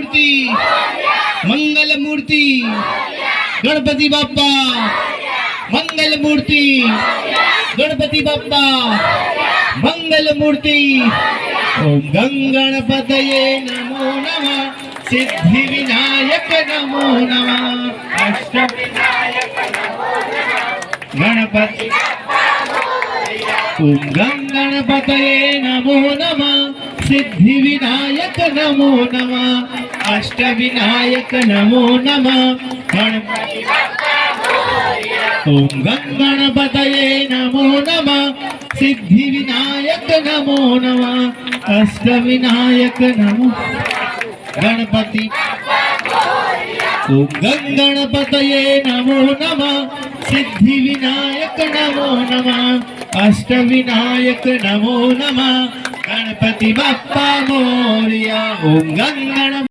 मूर्ति मंगल मूर्ति गणपति बाप्पा मंगल मूर्ति गणपति बाप्पा मंगल मूर्ति। ओम गंगणपतये नमो नमः सिद्धि विनायक नमो नमः अष्ट गणपति। ओम गंगणपतये नमो नमः सिद्धि विनायक नमो नमः अष्ट विनायक नमो नमः गणपति। ओम गंगणपतये नमो नमः सिद्धि विनायक नमो नमः अष्ट विनायक नमो गणपति। ओम गंगणपतये नमो नमः सिद्धि विनायक नमो नमः अष्ट विनायक नमो नमः गणपति बाप्पा मोरया। ओम गंगण